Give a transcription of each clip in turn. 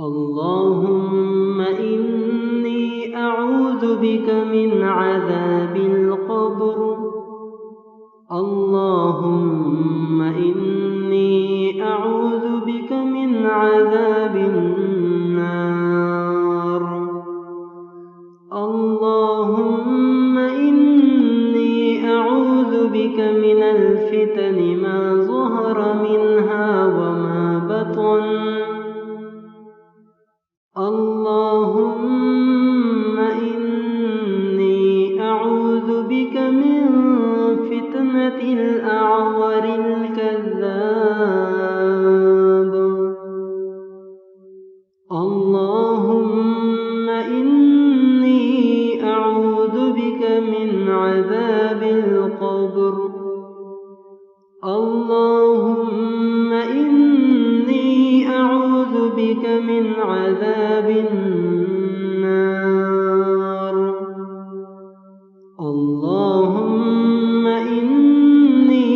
اللهم إني أعوذ بك من عذاب القبر. اللهم إني أعوذ بك من عذاب النار. اللهم إني أعوذ بك من الفتن ما ظهر منها وما بطن. اللهم إني أعوذ بك من فتنة الأعور الكذاب. اللهم إني أعوذ بك من عذاب القبر. اللهم إني أعوذ بك من عذاب النار. اللهم إني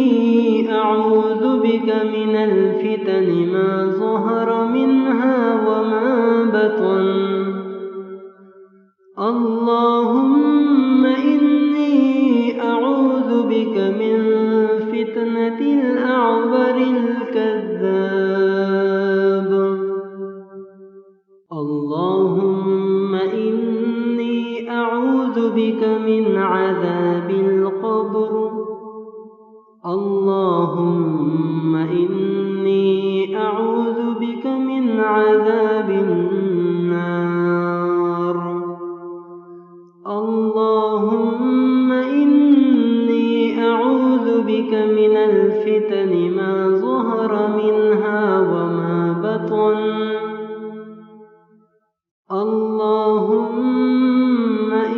أعوذ بك من الفتن ما ظهر منها وما بطن. اللهم إني أعوذ بك من فتنة الأعور الكذاب. اللهم إني أعوذ بك من عذاب القبر. اللهم إني أعوذ بك من عذاب النار. اللهم إني أعوذ بك من الفتن ما ظهر منها وما بطن. اللهم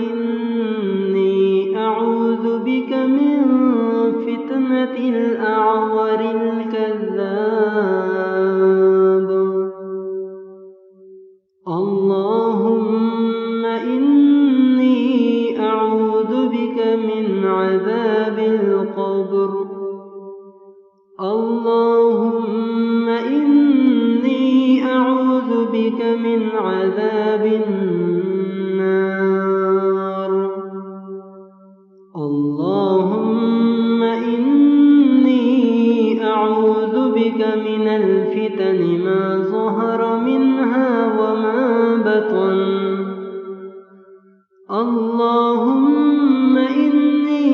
إني أعوذ بك من فتنة الأعور الكذاب. اللهم إني أعوذ بك من عذاب القبر. اللهم إني أعوذ بك من عذاب النار. اللهم إني أعوذ بك من الفتن ما ظهر منها وما بطن. اللهم إني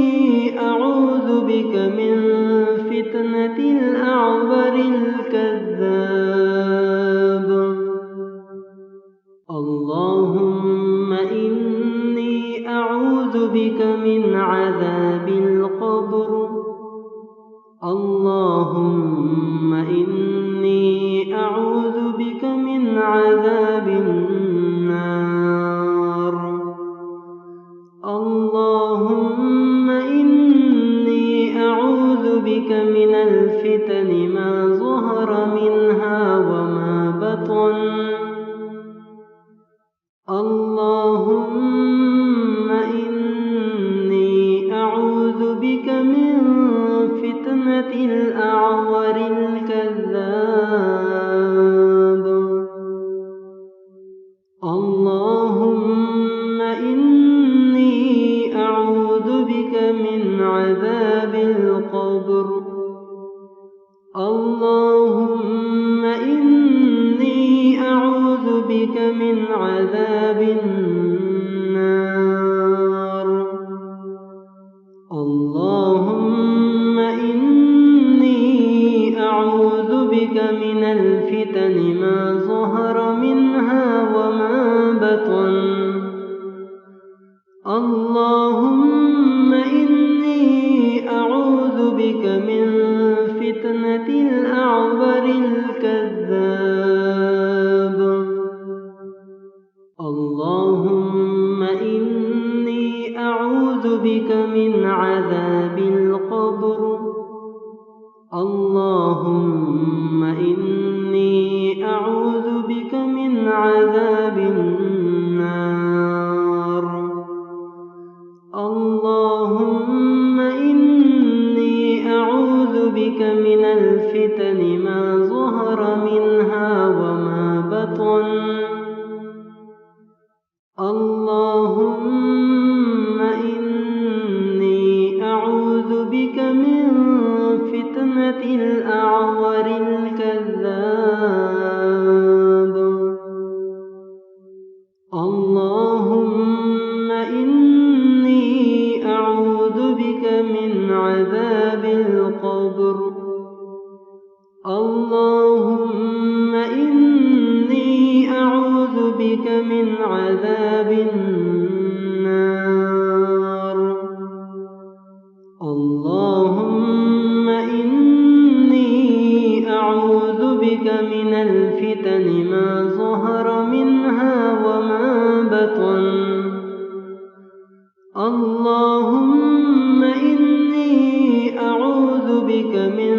أعوذ بك من فتنة الأعور الكذاب. اللهم إني أعوذ بك من عذاب القبر. اللهم إني أعوذ بك من عذاب النار. اللهم إني أعوذ بك من الفتن ما ظهر منها وما بطن. اللهم إني أعوذ بك من فتنة الأعور الكذاب. اللهم إني أعوذ بك من عذاب القبر. اللهم إني أعوذ بك من عذاب النار. اللهم إني أعوذ بك من الفتن ما ظهر منها وما بطن. اللهم إني أعوذ بك من فتنة الأعور الكذاب. اللهم إني أعوذ بك من عذاب القبر. اللهم إني أعوذ بك من عذاب النار. اللهم إني أعوذ بك من الفتن ما ظهر منها وما بطن. اللهم إني أعوذ بك من فتنة الأعور الكذاب. اللهم إني أعوذ بك من عذاب القبر. اللهم إني أعوذ بك من عذاب النار. اللهم إني أعوذ بك من الفتن ما ظهر منها وما بطن. اللهم إني أعوذ بك من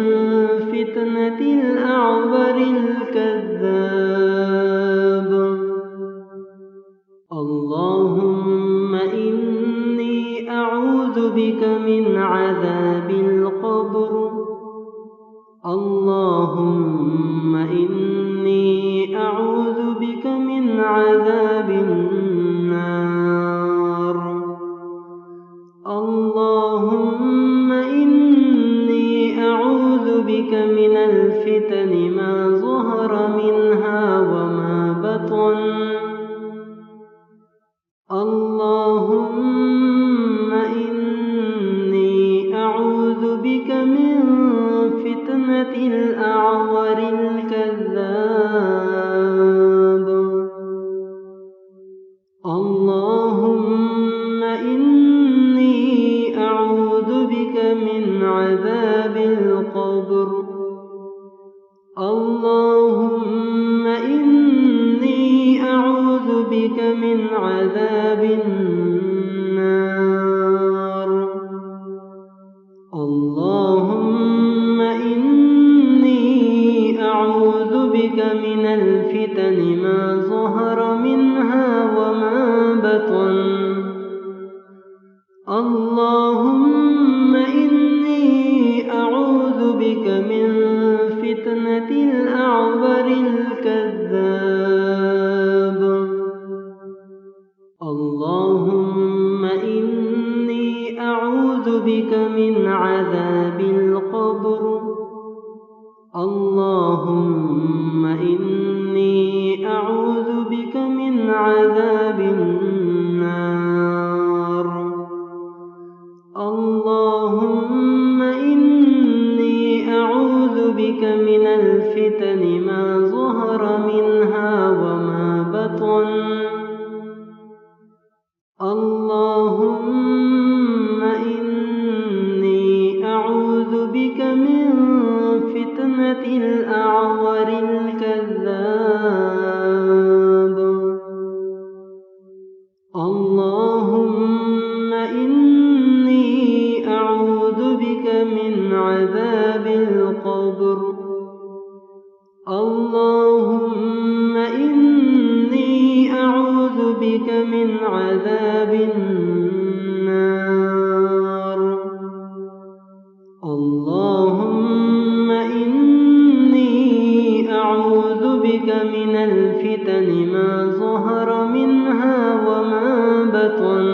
فتنة الأعور الكذاب. اللهم إني أعوذ بك من عذاب القبر. اللهم إني أعوذ بك من عذاب النار. اللهم إني أعوذ بك من الفتن ما ظهر منها وما بطن. اللهم إني أعوذ بك من فتنة الأعور الكذاب. اللهم إني أعوذ بك من عذاب القبر. اللهم إني أعوذ بك من عذاب النار. اللهم إني أعوذ بك من الفتن ما ظهر منها وما بطن. اللهم إني أعوذ بك من فتنة الأعور الكذاب. اللهم إني أعوذ بك من عذاب القبر. اللهم إني أعوذ بك من عذاب النار. اللهم إني أعوذ بك من الفتن ما ظهر منها وما بطن. اللهم إني أعوذ بك من فتنة الأعور الكذاب. اللهم إني أعوذ بك من عذاب القبر. اللهم إني أعوذ بك من عذاب النار. اللهم إني أعوذ بك من الفتن ما ظهر منها وما بطن.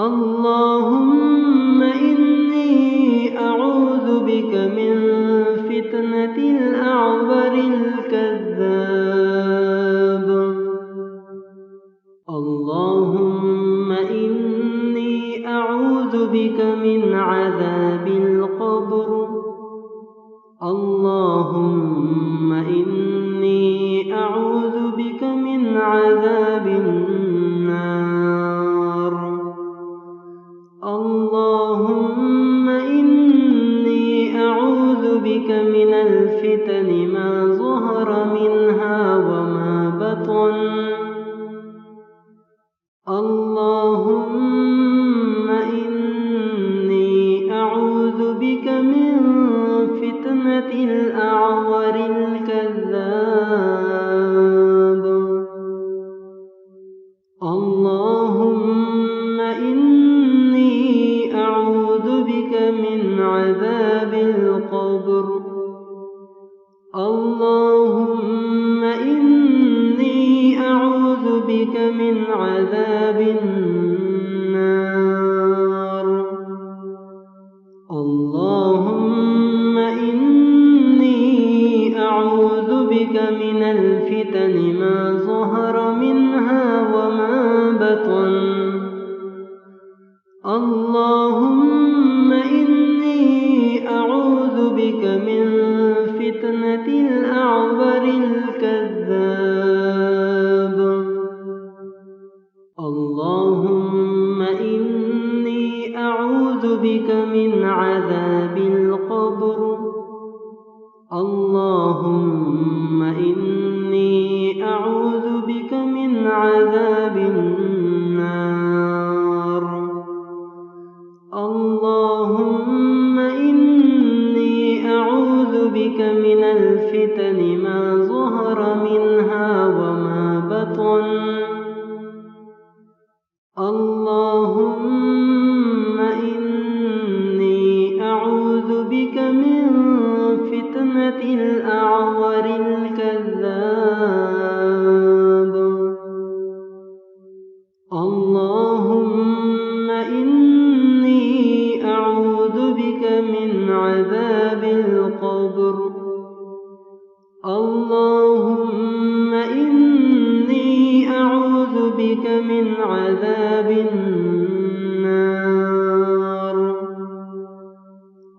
اللهم إني أعوذ بك من فتنة الأعور الكذاب. اللهم إني أعوذ بك من عذاب القبر. اللهم إني أعوذ بك من عذاب النار. اللهم إني أعوذ بك من الفتن ما ظهر منها وما بطن. اللهم إني أعوذ بك من فتنة الأعور الكذاب. بك من عذاب النار اللهم إني أعوذ بك من الفتن ما ظهر منها وما بطن اللهم إني أعوذ بك من فتنة الأعور الكذاب اللهم إني أعوذ بك من عذاب القبر اللهم إني أعوذ بك من عذاب النار اللهم إني أعوذ بك من الفتن ما ظهر منها وما بطن اللهم إني أعوذ بك من فتنة الأعور الكذاب اللهم إني أعوذ بك من عذاب القبر اللهم إني أعوذ بك من عذاب النار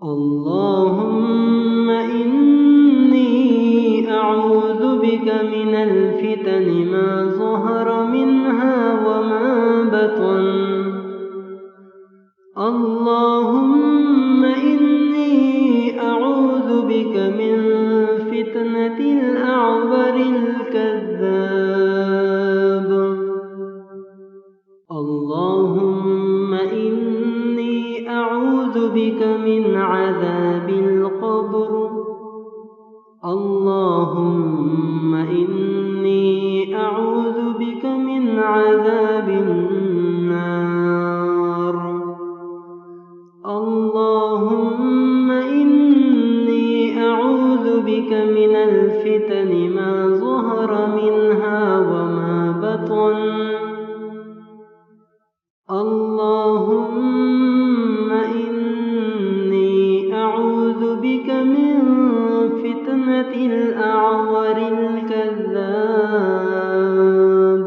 اللهم إني أعوذ بك من الفتن ما ظهر منها وما بطن اللهم إني أعوذ بك من فتنة الأعور الكذاب اللهم إني أعوذ بك من عذاب القبر اللهم إني أعوذ بك من عذاب النار اللهم إني أعوذ بك من الفتن ما ظهر منها وما بطن اللهم إني أعوذ بك من فتنة الأعور الكذاب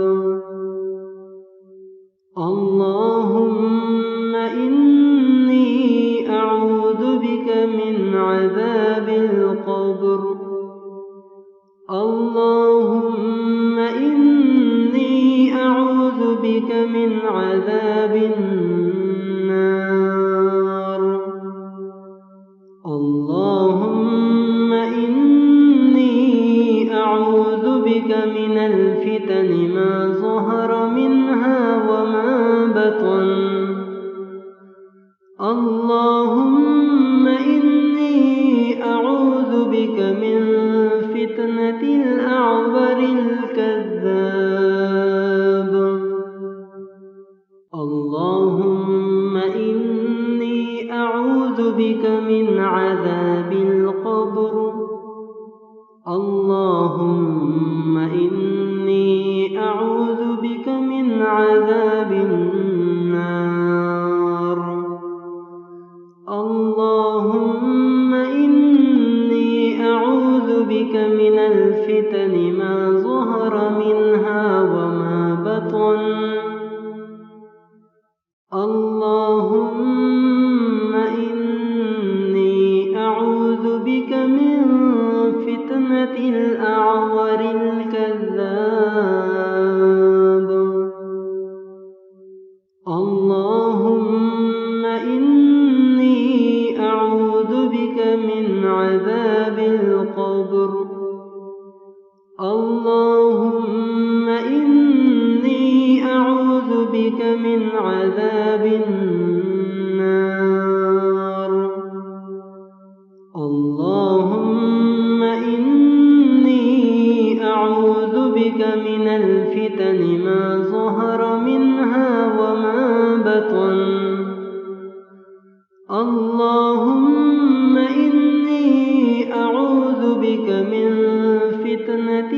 اللهم إني أعوذ بك من عذاب القبر اللهم إني أعوذ بك من عذاب النار اللهم إني أعوذ بك من الفتن ما ظهر منها وما بطن اللهم إني أعوذ بك من فتنة الأعور الكذاب اللهم إني أعوذ بك من عذاب القبر اللهم إني أعوذ بك من عذاب النار اللهم إني أعوذ بك من الفتن ما ظهر منها وما بطن اللهم إني أعوذ بك من فتنة الأعور الكذاب اللهم إني أعوذ بك من عذاب القبر اللهم إني أعوذ بك من عذاب النار اللهم إني أعوذ بك من الفتن ما ظهر منها وما بطن اللهم إني أعوذ بك من فتنة